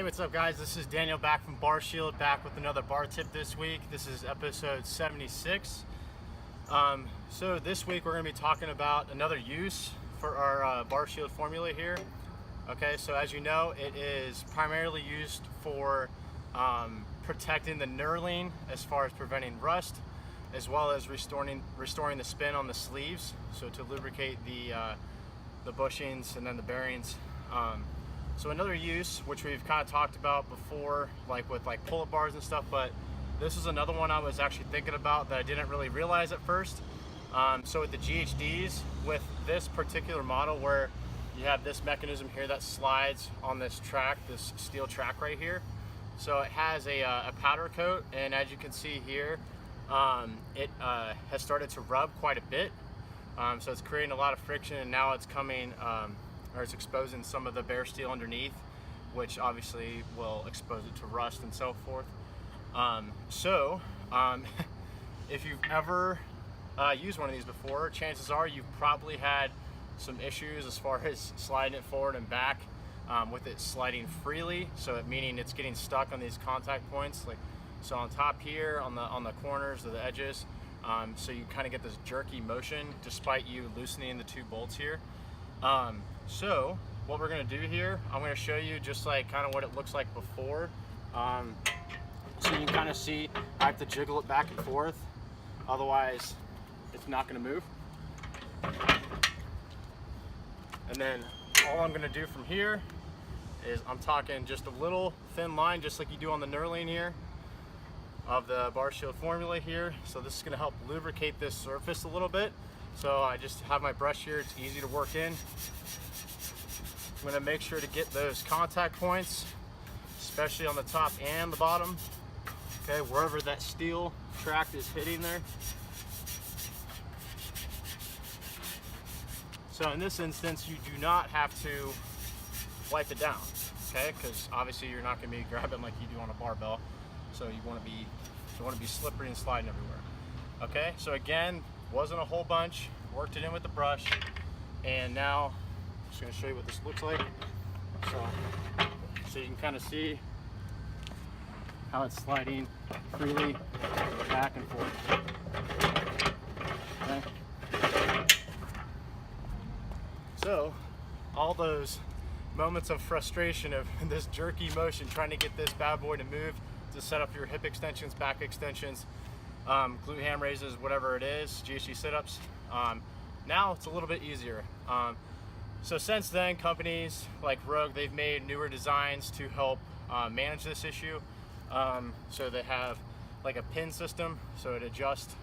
Hey, what's up guys? This is Daniel back from Bar Shield, back with another bar tip this week. This is episode 76. So this week we're going to be talking about another use for our Bar Shield formula here. Okay, so as you know, it is primarily used for protecting the knurling as far as preventing rust, as well as restoring the spin on the sleeves, so to lubricate the bushings and then the bearings. So another use, which we've kind of talked about before, like with pull-up bars and stuff, but this is another one I was actually thinking about that I didn't really realize at first. So with the GHDs, with this particular model where you have this mechanism here that slides on this track, this steel track right here. So it has a powder coat, and as you can see here, it has started to rub quite a bit. So it's creating a lot of friction, and now it's coming, or it's exposing some of the bare steel underneath, which obviously will expose it to rust and so forth. If you've ever used one of these before, chances are you've probably had some issues as far as sliding it forward and back with it sliding freely, so meaning it's getting stuck on these contact points, like so on top here, on the corners or the edges. So you kind of get this jerky motion despite you loosening the two bolts here. So what we're going to do here, I'm going to show you just like kind of what it looks like before. So you can kind of see I have to jiggle it back and forth, otherwise it's not going to move. And then all I'm going to do from here is I'm talking just a little thin line, just like you do on the knurling here of the Bar Shield formula here. So this is going to help lubricate this surface a little bit. So I just have my brush here, it's easy to work in. I'm going to make sure to get those contact points, especially on the top and the bottom, okay, wherever that steel track is hitting there. So in this instance, you do not have to wipe it down, okay, because obviously you're not going to be grabbing like you do on a barbell, so you want to be slippery and sliding everywhere. Okay, so again, wasn't a whole bunch, worked it in with the brush, and now I'm just going to show you what this looks like. So you can kind of see how it's sliding freely back and forth. Okay. So all those moments of frustration of this jerky motion trying to get this bad boy to move, to set up your hip extensions, back extensions, glute ham raises, whatever it is, GHD sit-ups. Now it's a little bit easier. So since then, companies like Rogue, they've made newer designs to help manage this issue. So they have like a pin system, so it adjusts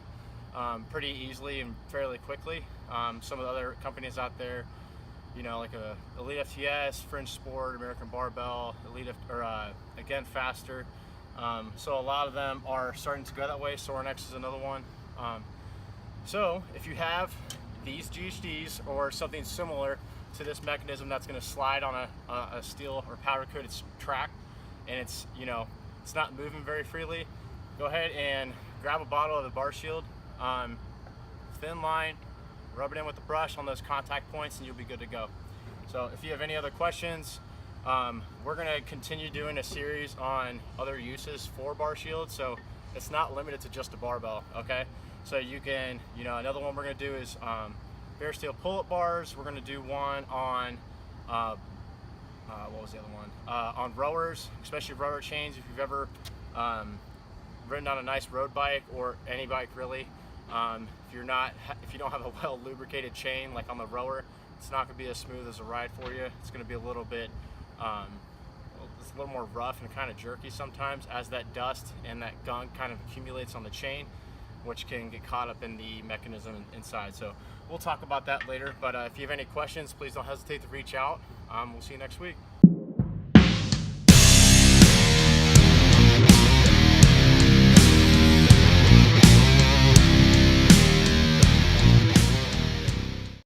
pretty easily and fairly quickly. Some of the other companies out there, you know, like Elite FTS, Fringe Sport, American Barbell, again, Faster. So a lot of them are starting to go that way. Sorenex is another one. So if you have these GHDs or something similar to this mechanism that's going to slide on a steel or powder coated track, and it's not moving very freely, go ahead and grab a bottle of the Bar Shield, thin line, rub it in with the brush on those contact points, and you'll be good to go. So if you have any other questions, we're going to continue doing a series on other uses for Bar Shield, so it's not limited to just a barbell. Okay, so you can, another one we're going to do is bare steel pull-up bars. We're going to do one on what was the other one, on rowers, especially rower chains. If you've ever ridden on a nice road bike, or any bike really, if you don't have a well lubricated chain like on the rower, it's not going to be as smooth as a ride for you. It's going to be a little bit it's a little more rough and kind of jerky sometimes, as that dust and that gunk kind of accumulates on the chain, which can get caught up in the mechanism inside. So we'll talk about that later, but if you have any questions, please don't hesitate to reach out. We'll see you next week.